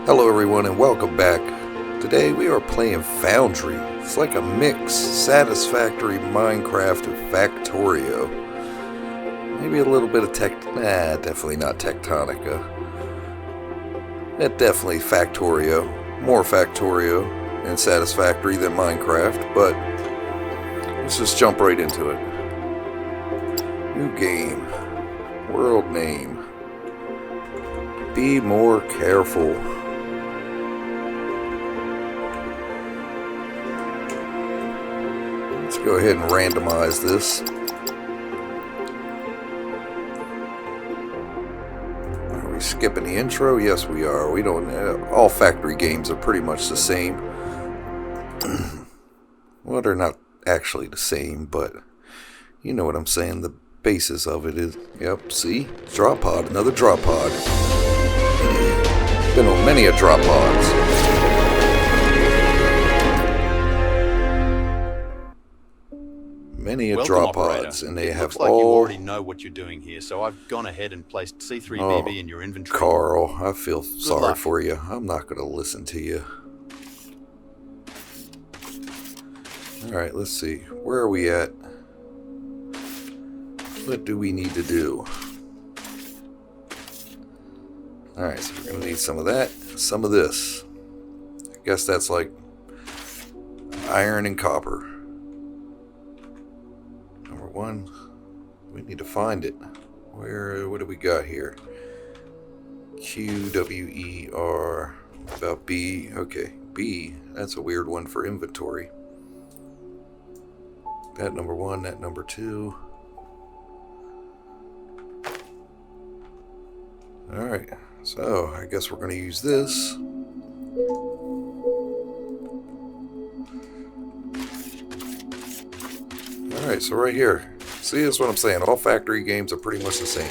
Hello everyone and welcome back. Today we are playing Foundry. It's like a mix, satisfactory Minecraft and Factorio. Maybe a little bit of definitely not Tectonica. Definitely Factorio. More Factorio and Satisfactory than Minecraft, but let's just jump right into it. New game. World name. Be more careful. Let's go ahead and randomize this. Are we skipping the intro? Yes, we are. We don't. All factory games are pretty much the same. Well, they're not actually the same, but you know what I'm saying. The basis of it is. Yep. See, drop pod. Another drop pod. Been on many a drop pods. Many a drop pods, and they have like all. You already know what you're doing here, so I've gone ahead and placed C3BB in your inventory. Carl, I feel sorry for you. I'm not going to listen to you. Alright, let's see. Where are we at? What do we need to do? Alright, so we're going to need some of that, some of this. I guess that's like iron and copper. Number one, we need to find it. What do we got here? Q, W, E, R. About B. Okay, B. That's a weird one for inventory. That number one, that number two. Alright, so I guess we're going to use this. Alright, so right here. See, that's what I'm saying. All factory games are pretty much the same.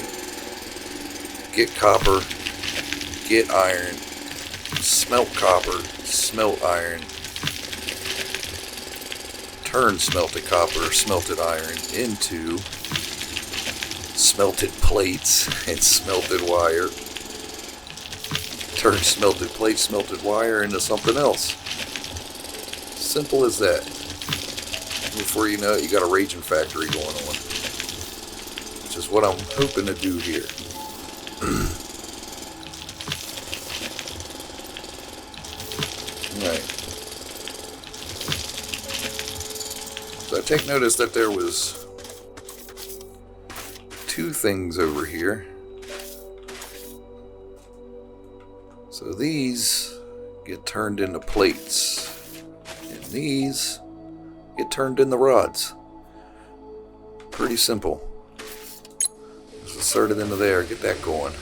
Get copper, get iron, smelt copper, smelt iron, turn smelted copper, smelted iron into smelted plates and smelted wire. Turn smelted plate, smelted wire into something else. Simple as that. Before you know it, you got a raging factory going on. Which is what I'm hoping to do here. Alright. So I take notice that there was two things over here. So these get turned into plates. And these get turned into rods. Pretty simple. Just insert it into there, get that going.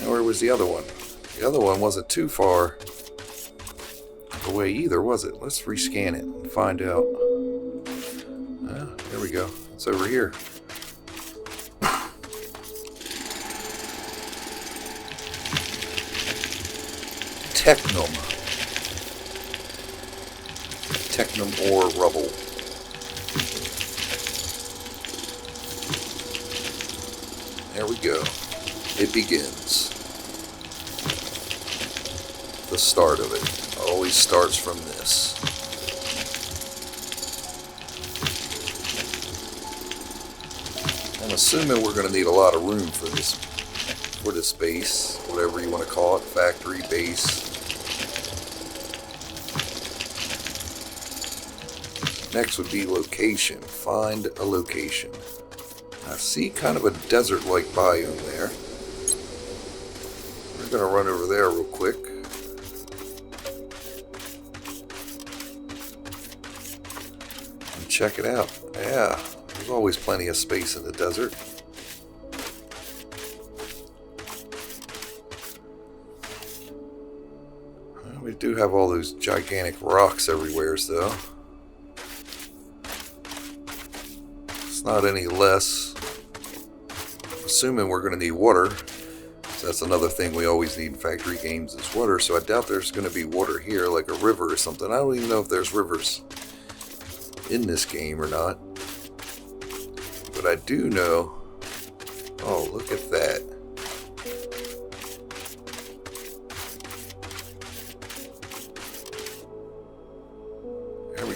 Now where was the other one? The other one wasn't too far away either, was it? Let's rescan it and find out. There we go. It's over here. Technum ore rubble. There we go. It begins. The start of it always starts from this. I'm assuming we're going to need a lot of room for this base, whatever you want to call it, factory base. Next would be location. Find a location. I see kind of a desert-like biome there. We're going to run over there real quick. And check it out. Yeah, there's always plenty of space in the desert. We do have all those gigantic rocks everywhere, though. Not any less. Assuming we're going to need water. So that's another thing we always need in factory games is water. So I doubt there's going to be water here, like a river or something. I don't even know if there's rivers in this game or not. But I do know. Oh, look at that.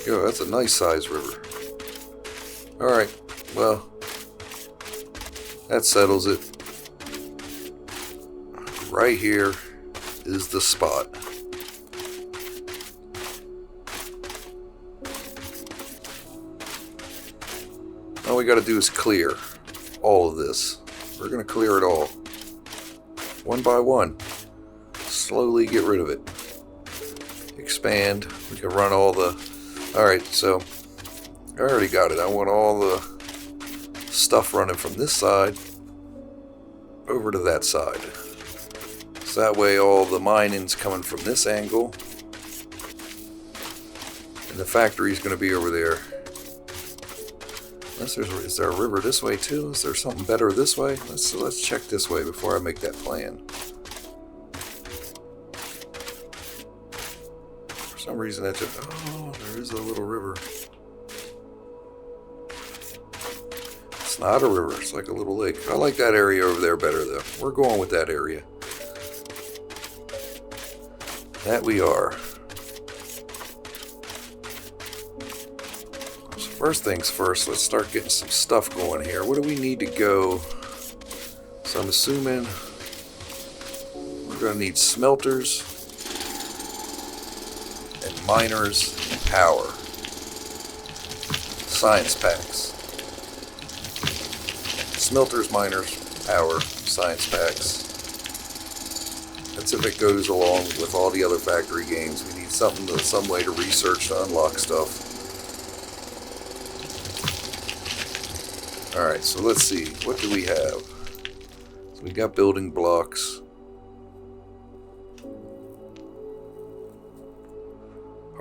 go. That's a nice size river. Alright, well, that settles it. Right here is the spot. All we got to do is clear all of this. We're going to clear it all. One by one. Slowly get rid of it. Expand. We can run all the... Alright, so I already got it. I want all the stuff running from this side over to that side. So that way all the mining's coming from this angle. And the factory's going to be over there. Unless is there a river this way too? Is there something better this way? Let's check this way before I make that plan. For some reason that just... Oh, there is a little river. It's not a river. It's like a little lake. I like that area over there better though. We're going with that area. That we are. So first things first, let's start getting some stuff going here. What do we need to go? So I'm assuming we're going to need smelters and miners and power. Science packs. Smelters, miners, power, science packs. That's if it goes along with all the other factory games. We need some way to research to unlock stuff. Alright, so let's see. What do we have? So we got building blocks.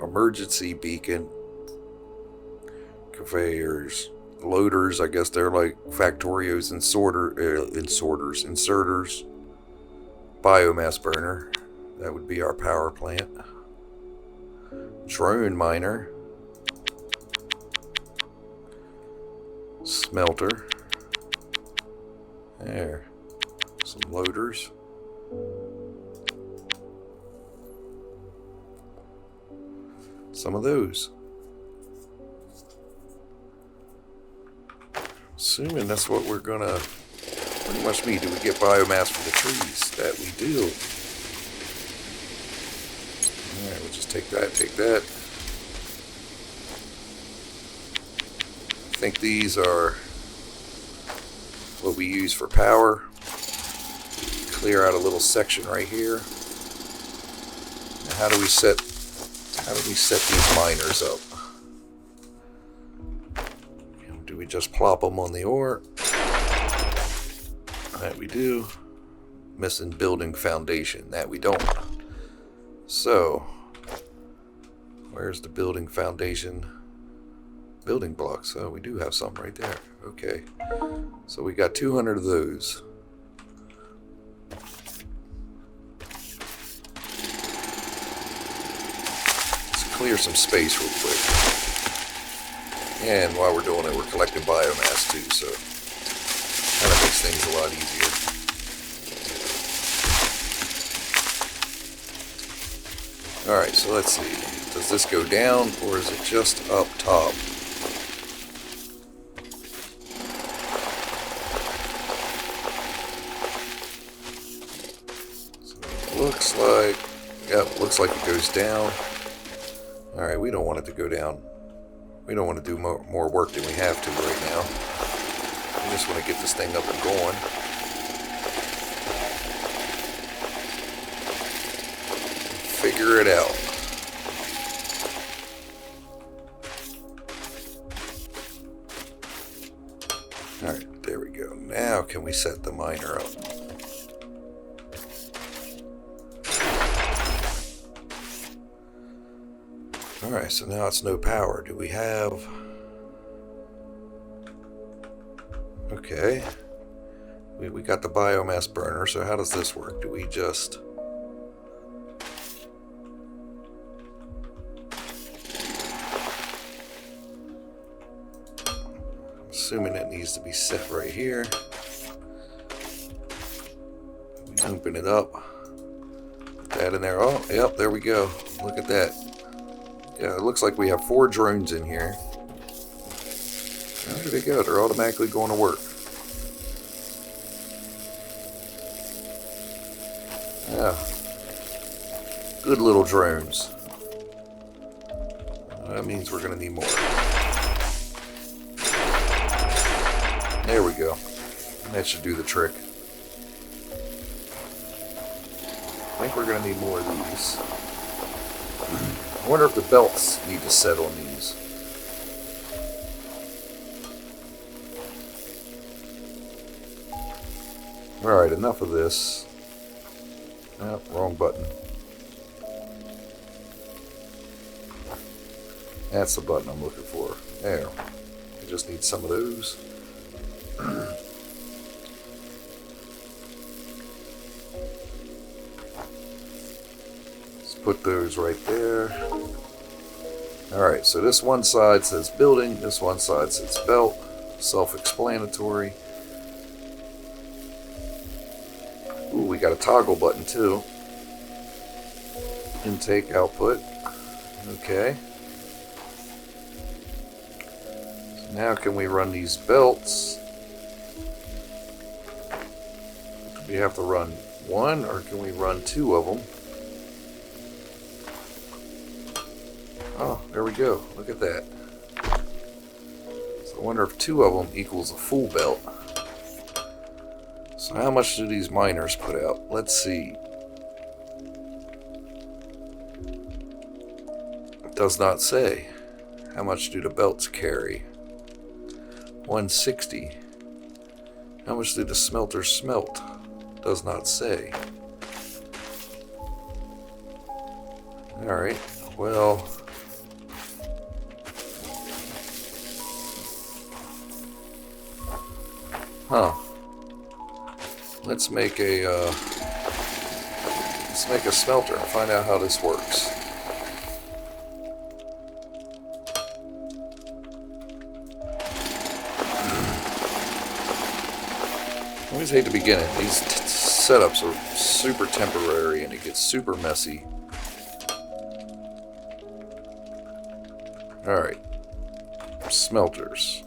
Emergency beacon. Conveyors. Loaders, I guess they're like Factorios and inserters. Biomass burner. That would be our power plant. Drone miner. Smelter. There. Some loaders. Some of those. Assuming that's what we're gonna pretty much need. Do we get biomass from the trees? That we do. Alright, we'll just take that, take that. I think these are what we use for power. Clear out a little section right here. Now how do we set these miners up? Do we just plop them on the ore? That we do. Missing building foundation. That we don't. So, where's the building foundation? Building blocks. Oh, we do have some right there. Okay. So we got 200 of those. Let's clear some space real quick. And while we're doing it, we're collecting biomass too, so kind of makes things a lot easier. Alright, so let's see. Does this go down or is it just up top? So looks like it goes down. Alright, we don't want it to go down. We don't want to do more work than we have to right now. We just want to get this thing up and going. Figure it out. Alright, there we go. Now can we set the miner up? Alright, so now it's no power. Do we have... Okay. We got the biomass burner, so how does this work? Do we just... I'm assuming it needs to be set right here. We open it up. Put that in there. Oh, yep, there we go. Look at that. Yeah, it looks like we have 4 drones in here. There they go. They're automatically going to work. Yeah. Good little drones. That means we're going to need more. There we go. That should do the trick. I think we're going to need more of these. I wonder if the belts need to set on these. Alright, enough of this. Oh, wrong button. That's the button I'm looking for. There. I just need some of those. Let's put those right there. Alright, so this one side says building, this one side says belt. Self-explanatory. Ooh, we got a toggle button too. Intake, output. Okay. So now can we run these belts? Do we have to run one or can we run 2 of them? Oh, there we go. Look at that. So I wonder if 2 of them equals a full belt. So how much do these miners put out? Let's see. It does not say. How much do the belts carry? 160. How much do the smelters smelt? Does not say. Alright, well... Huh. Let's make a smelter and find out how this works. I always hate to begin it. These setups are super temporary and it gets super messy. Alright. Smelters.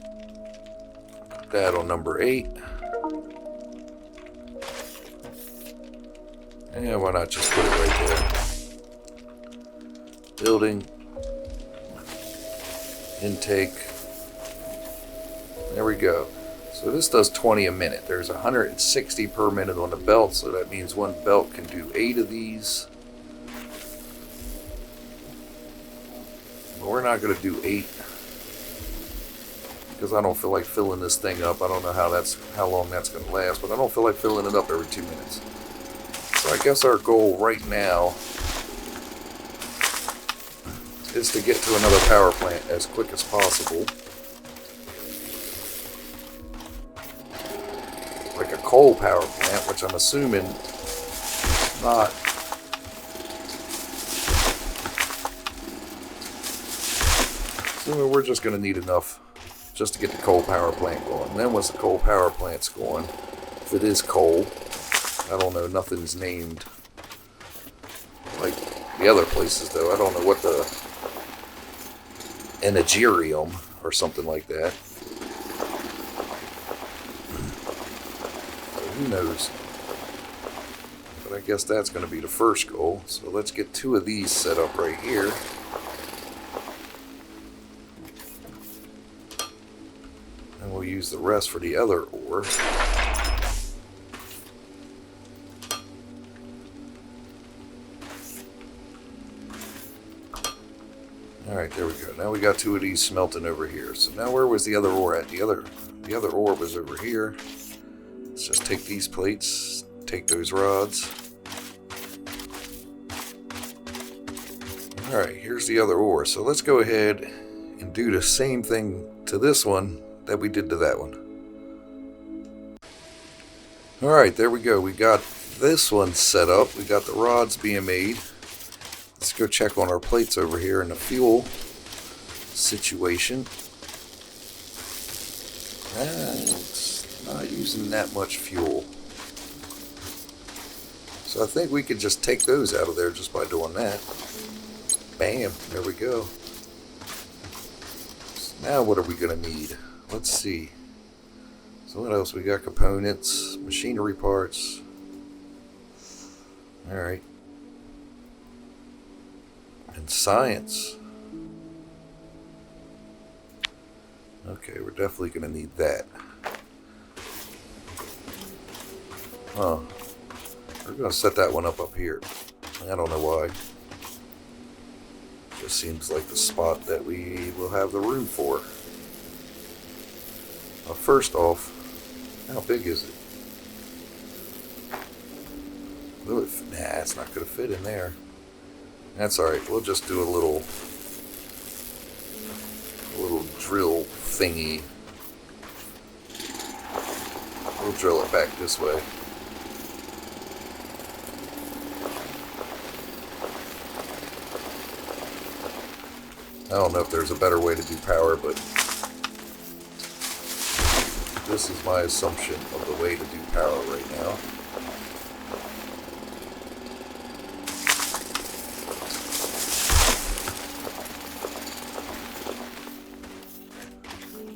Put that on number 8. Yeah, why not just put it right there. Building. Intake. There we go. So this does 20 a minute. There's 160 per minute on the belt, so that means one belt can do 8 of these. But we're not going to do 8 because I don't feel like filling this thing up. I don't know how long that's going to last, but I don't feel like filling it up every 2 minutes. So I guess our goal right now is to get to another power plant as quick as possible. Like a coal power plant, which I'm assuming not. Assuming we're just going to need enough just to get the coal power plant going. And then once the coal power plant's going, if it is coal, I don't know, nothing's named like the other places though. I don't know what the Energirium or something like that. So who knows? But I guess that's going to be the first goal. So let's get 2 of these set up right here. And we'll use the rest for the other ore. Alright, there we go. Now we got 2 of these smelting over here. So now where was the other ore at? The other ore was over here. Let's just take these plates, take those rods. Alright, here's the other ore. So let's go ahead and do the same thing to this one that we did to that one. Alright, there we go. We got this one set up. We got the rods being made. Let's go check on our plates over here in the fuel situation. It's not using that much fuel. So I think we could just take those out of there just by doing that. Bam, there we go. So now what are we going to need? Let's see. So what else? We got components, machinery parts. Alright. And science. Okay, we're definitely going to need that. Huh. We're going to set that one up here. I don't know why. Just seems like the spot that we will have the room for. First off, how big is it? Will it? Nah, it's not going to fit in there. That's alright. We'll just do a little drill thingy. We'll drill it back this way. I don't know if there's a better way to do power, but this is my assumption of the way to do power right now.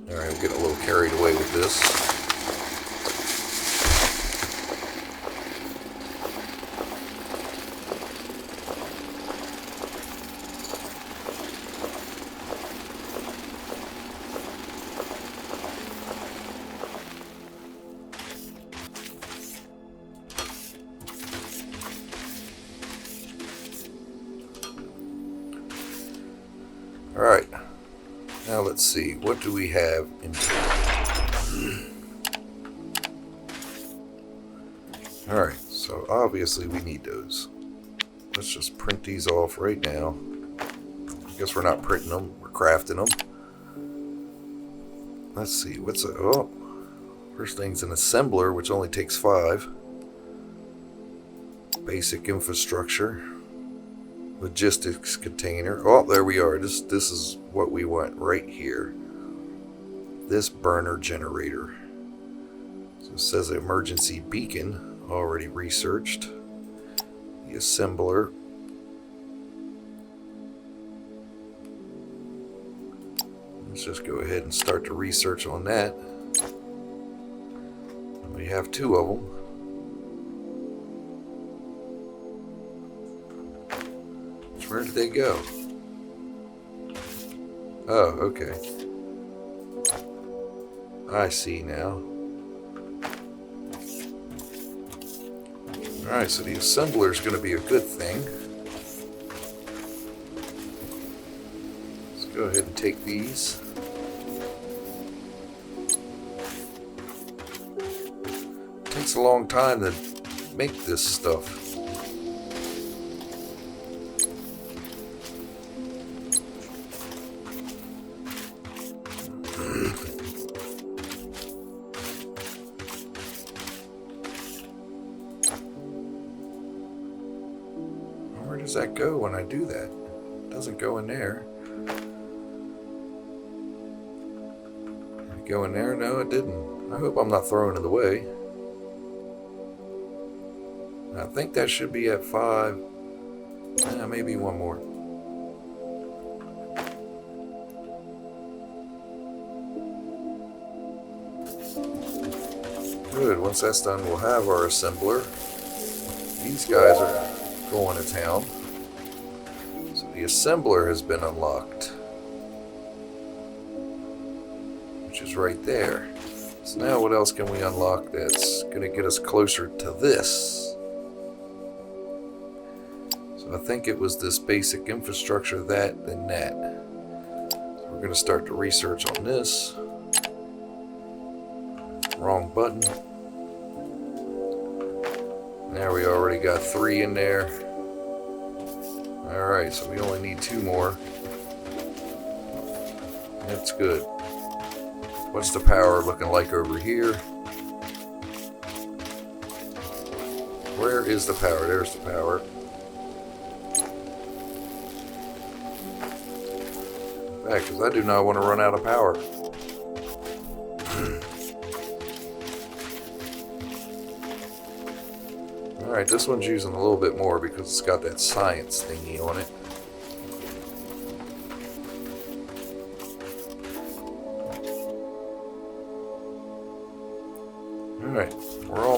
Alright, we're getting a little carried away with this. Alright, now let's see, what do we have in here? Alright, so obviously we need those. Let's just print these off right now. I guess we're not printing them, we're crafting them. Let's see, first thing's an assembler, which only takes 5. Basic infrastructure. Logistics container. Oh, there we are. This is what we want right here. This burner generator. So it says emergency beacon. Already researched. The assembler. Let's just go ahead and start the research on that. We have 2 of them. Where did they go? Oh, okay. I see now. Alright, so the assembler is going to be a good thing. Let's go ahead and take these. It takes a long time to make this stuff. Where does that go when I do that? It doesn't go in there. Did it go in there? No, it didn't. I hope I'm not throwing it away. I think that should be at 5. Maybe one more. Good. Once that's done, we'll have our assembler. These guys are going to town. So the assembler has been unlocked, which is right there. So now what else can we unlock that's going to get us closer to this? So I think it was this basic infrastructure, that, and that. So we're going to start the research on this. Wrong button. There, we already got 3 in there. Alright, so we only need 2 more. That's good. What's the power looking like over here? Where is the power? There's the power. Because I do not want to run out of power. Alright, this one's using a little bit more because it's got that science thingy on it.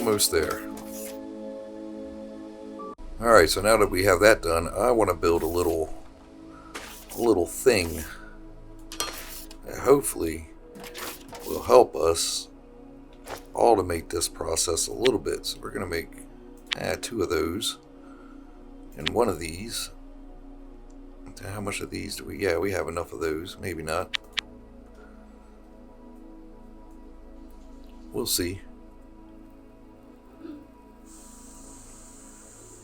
almost there. Alright, so now that we have that done, I want to build a little thing that hopefully will help us automate this process a little bit. So we're going to make 2 of those and 1 of these. How much of these do we? Yeah, we have enough of those. Maybe not. We'll see.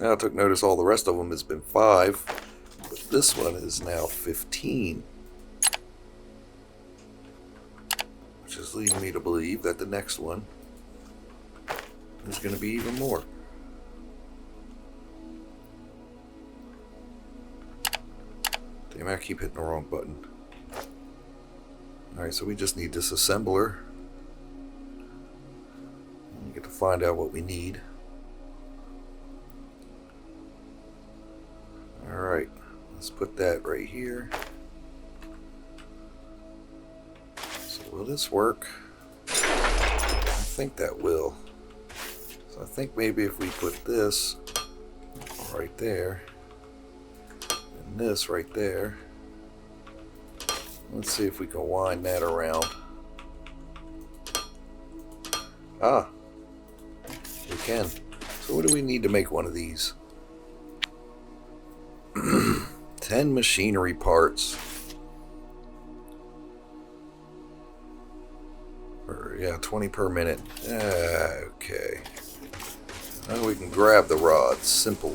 Now I took notice all the rest of them has been 5, but this one is now 15. Which is leading me to believe that the next one is going to be even more. Damn, I keep hitting the wrong button. Alright, so we just need this assembler. And we get to find out what we need. Alright, let's put that right here. So will this work? I think that will. So I think maybe if we put this right there, and this right there, let's see if we can wind that around. Ah, we can. So what do we need to make one of these? 10 machinery parts. Or, yeah, 20 per minute. Okay. Now we can grab the rods. Simple.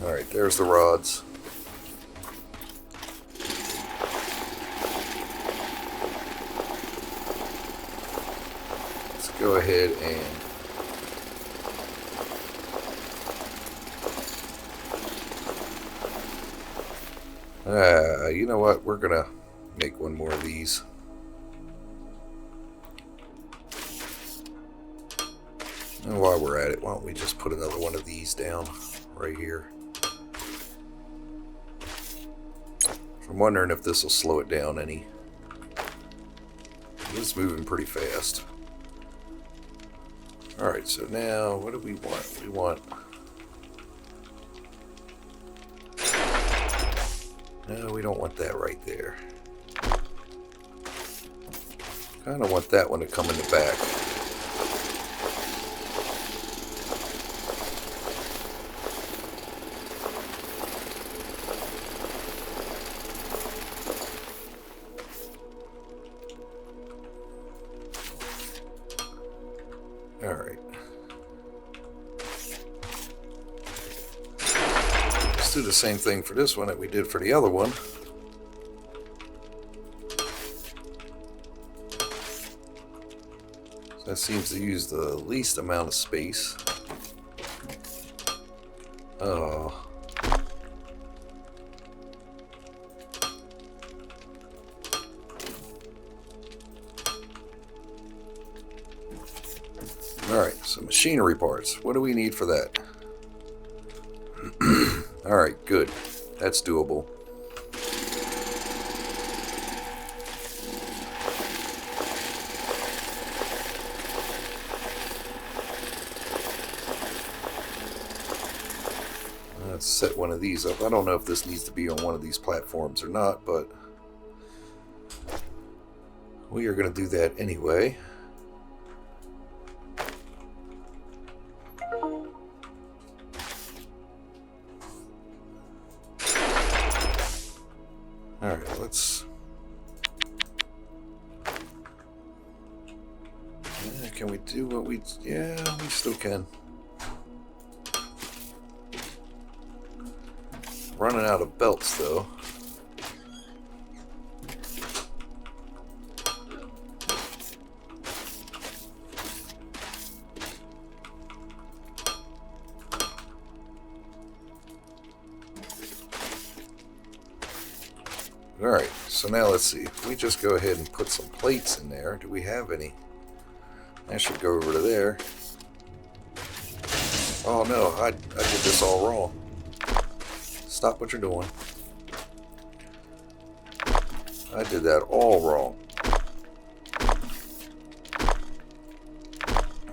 Alright, there's the rods. Let's go ahead and you know what? We're gonna make one more of these. And while we're at it, why don't we just put another one of these down right here? I'm wondering if this will slow it down any. It's moving pretty fast. Alright, so now what do we want? We want... No, we don't want that right there. Kind of want that one to come in the back. Alright. Let's do the same thing for this one that we did for the other one. So that seems to use the least amount of space. Oh. Alright, so machinery parts. What do we need for that? Alright, good. That's doable. Let's set one of these up. I don't know if this needs to be on one of these platforms or not, but we are going to do that anyway. Alright, let's... can we do what we... Yeah, we still can. Running out of belts, though. Alright, so now let's see. If we just go ahead and put some plates in there, do we have any? I should go over to there. Oh no, I did this all wrong. Stop what you're doing. I did that all wrong.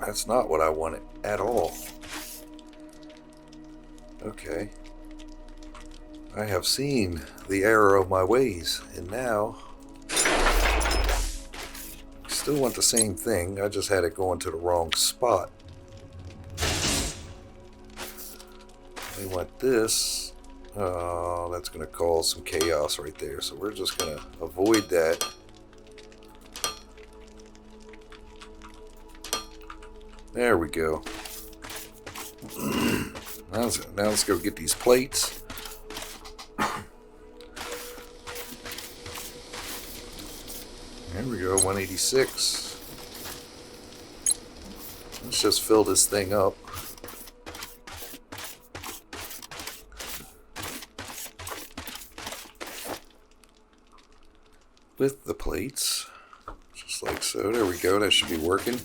That's not what I wanted at all. Okay. I have seen the error of my ways, and now I still want the same thing. I just had it going to the wrong spot. We want this. Oh, that's going to cause some chaos right there. So we're just going to avoid that. There we go. Now let's go get these plates. There we go, 186. Let's just fill this thing up. With the plates. Just like so. There we go. That should be working.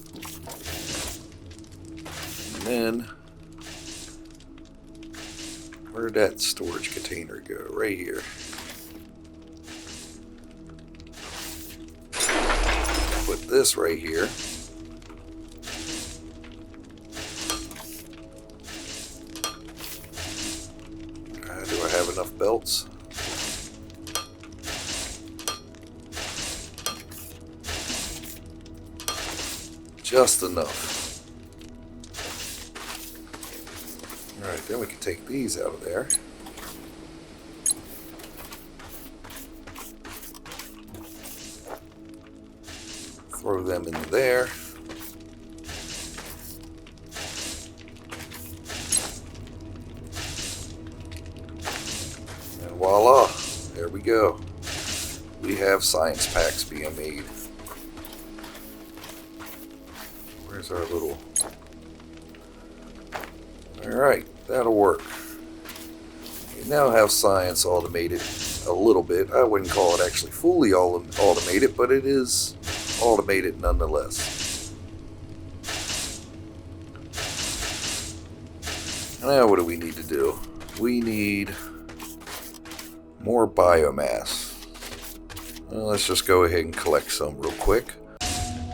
And then, where'd that storage container go? Right here. Put this right here. Do I have enough belts? Just enough. Alright, then we can take these out of there. Throw them into there. And voila, there we go. We have science packs being made. Where's our little... Alright, that'll work. We now have science automated a little bit. I wouldn't call it actually fully automated, but it is automated nonetheless. Now what do we need to do? We need more biomass. Well, let's just go ahead and collect some real quick.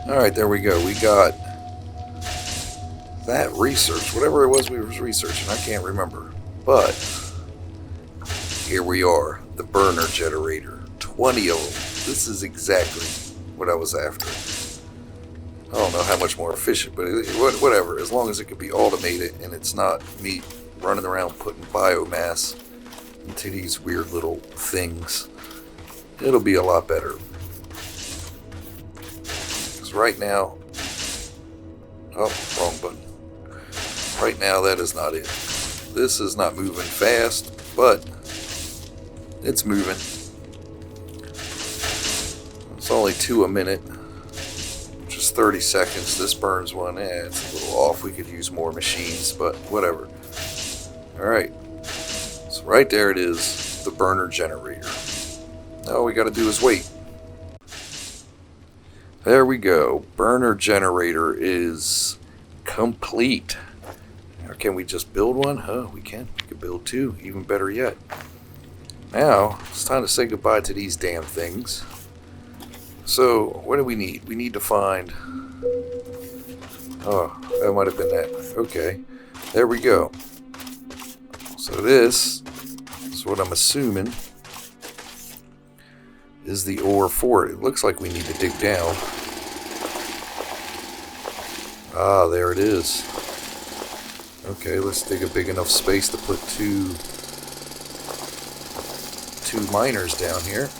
Alright, there we go. We got that research, whatever it was we was researching, I can't remember. But here we are, the burner generator. 20 of them. This is exactly what I was after. I don't know how much more efficient, but whatever. As long as it can be automated and it's not me running around putting biomass into these weird little things, it'll be a lot better. Because right now, oh, wrong button. Right now, that is not it. This is not moving fast, but it's moving. It's only 2 a minute, which is 30 seconds. This burns one. It's a little off. We could use more machines, but whatever. Alright. So right there it is, the burner generator. Now all we got to do is wait. There we go. Burner generator is complete. Now can we just build one? Oh, we can. We can build 2. Even better yet. Now, it's time to say goodbye to these damn things. So, what do we need? We need to find... Oh, that might have been that. Okay. There we go. So this is what I'm assuming is the ore for it. It looks like we need to dig down. Ah, there it is. Okay, let's dig a big enough space to put two miners down here.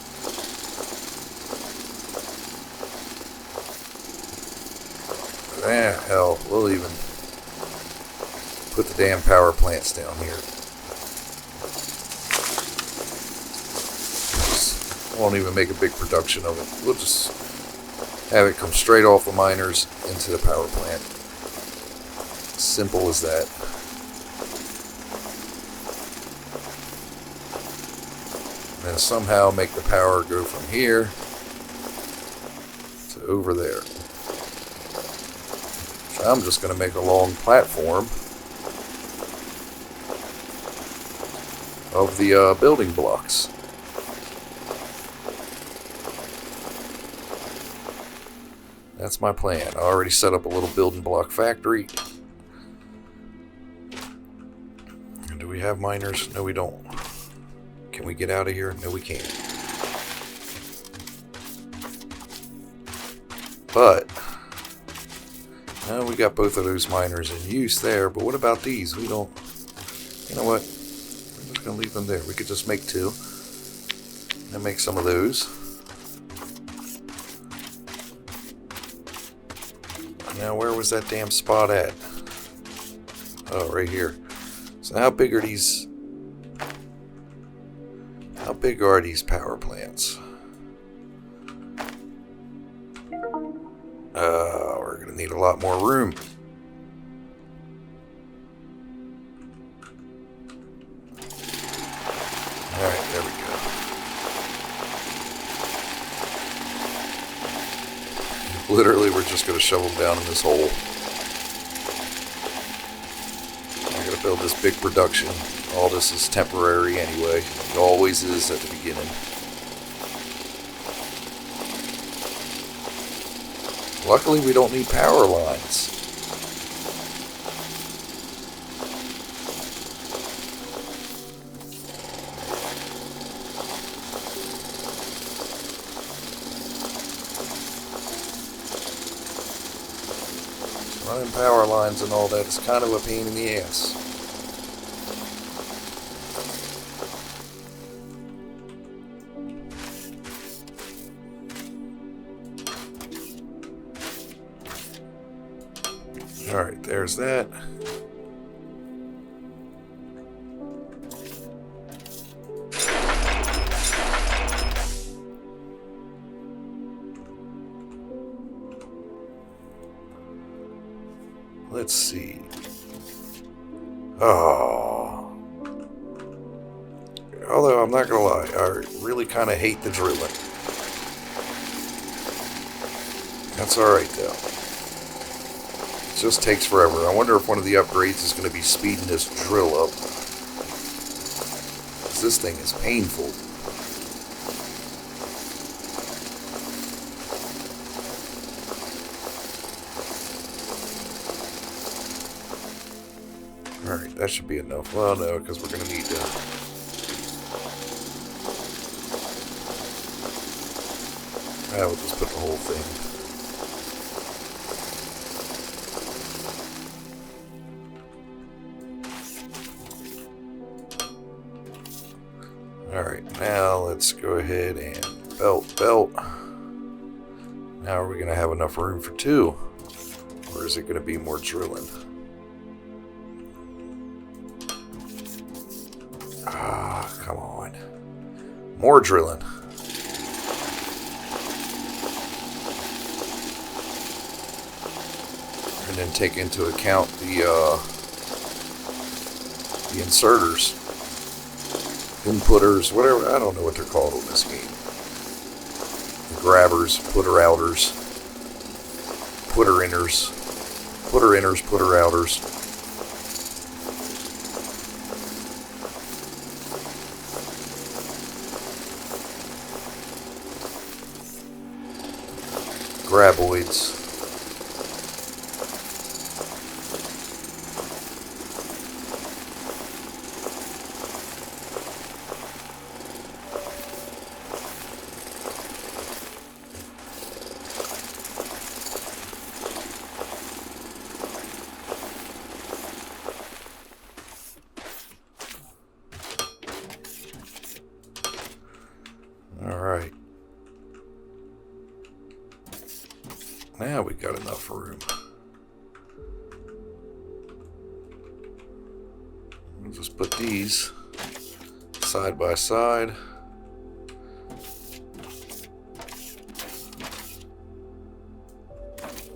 Ah, hell, we'll even put the damn power plants down here. Won't even make a big production of it. We'll just have it come straight off the miners into the power plant. Simple as that. And then somehow make the power go from here to over there. So I'm just going to make a long platform of the building blocks. That's my plan. I already set up a little building block factory. And do we have miners? No, we don't. Can we get out of here? No, we can't. But, we got both of those miners in use there. But what about these? We don't... You know what? We're just going to leave them there. We could just make 2. And make some of those. Now, where was that damn spot at? Oh, right here. So how big are these... How big are these power plants? We're going to need a lot more room. Alright, there we go. Literally, we're just going to shove them down in this hole. I'm going to build this big production. All this is temporary anyway. It always is at the beginning. Luckily, we don't need power lines. Running power lines and all that is kind of a pain in the ass. Alright, there's that. Let's see. Oh. Although, I'm not gonna lie, I really kind of hate the drilling. That's alright, though. It just takes forever. I wonder if one of the upgrades is going to be speeding this drill up. 'Cause this thing is painful. Alright, that should be enough. Well, no, because we're going to need to... we'll just put the whole thing. Alright, now let's go ahead and belt. Now are we going to have enough room for 2? Or is it going to be more drilling? Come on. More drilling. And then take into account the inserters. Inputters, whatever, I don't know what they're called in this game. The grabbers, putter-outers, putter-inners, putter-inners, putter-outers. Graboids. Alright. Now we got enough room. We'll just put these side by side.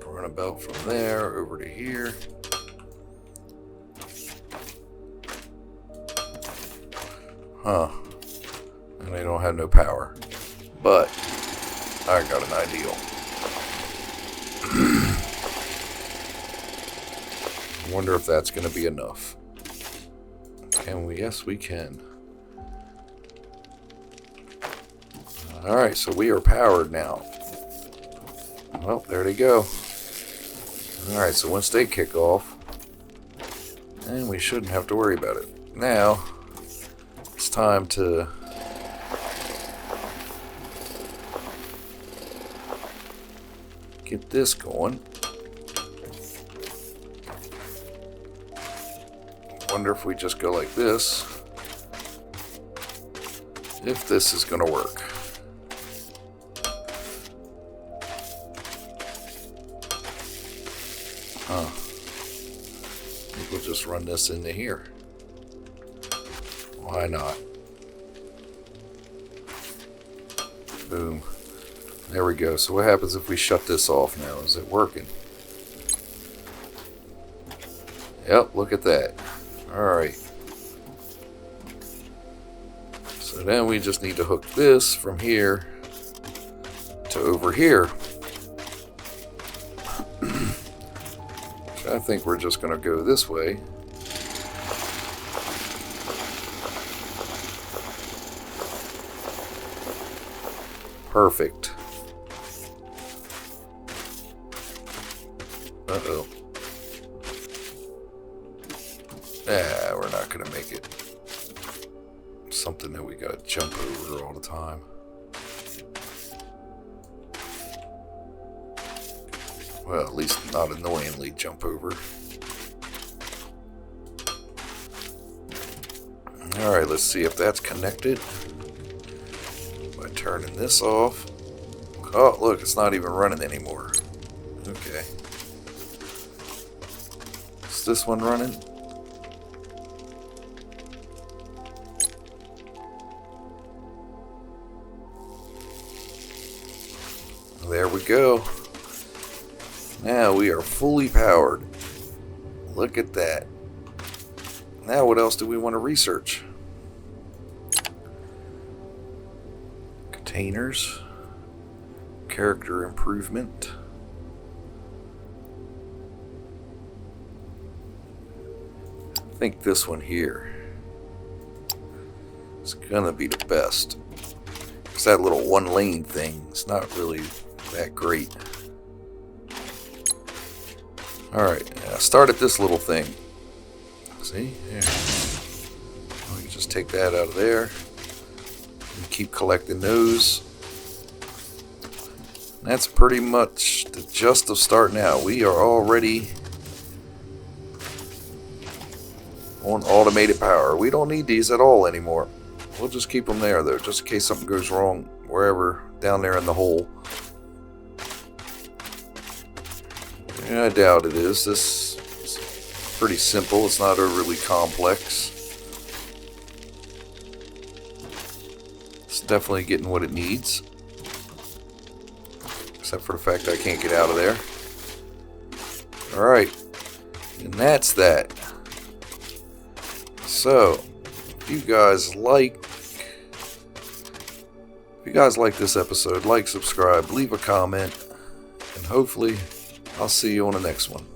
Run a belt from there over to here. Huh. And they don't have no power. But I got an ideal. I wonder if that's going to be enough. Can we? Yes, we can. Alright, so we are powered now. Well, there they go. Alright, so once they kick off, then we shouldn't have to worry about it. Now, it's time to get this going. Wonder if we just go like this, if this is going to work. I think we'll just run this into here. Why not? Boom. There we go. So what happens if we shut this off now? Is it working? Yep, look at that. Alright. So then we just need to hook this from here to over here. I think we're just going to go this way. Perfect. Uh-oh. We're not going to make it. Something that we got to jump over all the time. Well, at least not annoyingly jump over. Alright, let's see if that's connected. By turning this off. Oh, look, it's not even running anymore. Okay. Is this one running? There we go. Now we are fully powered. Look at that. Now what else do we want to research? Containers. Character improvement. I think this one here is gonna be the best. Because that little one lane thing is not really that great. Alright, I started this little thing. See? There. We can just take that out of there. And keep collecting those. And that's pretty much the gist of starting out. We are already on automated power. We don't need these at all anymore. We'll just keep them there though, just in case something goes wrong wherever down there in the hole. Yeah, I doubt it is. This is pretty simple. It's not overly complex. It's definitely getting what it needs. Except for the fact I can't get out of there. Alright. And that's that. So, if you guys like this episode, like, subscribe, leave a comment, and hopefully I'll see you on the next one.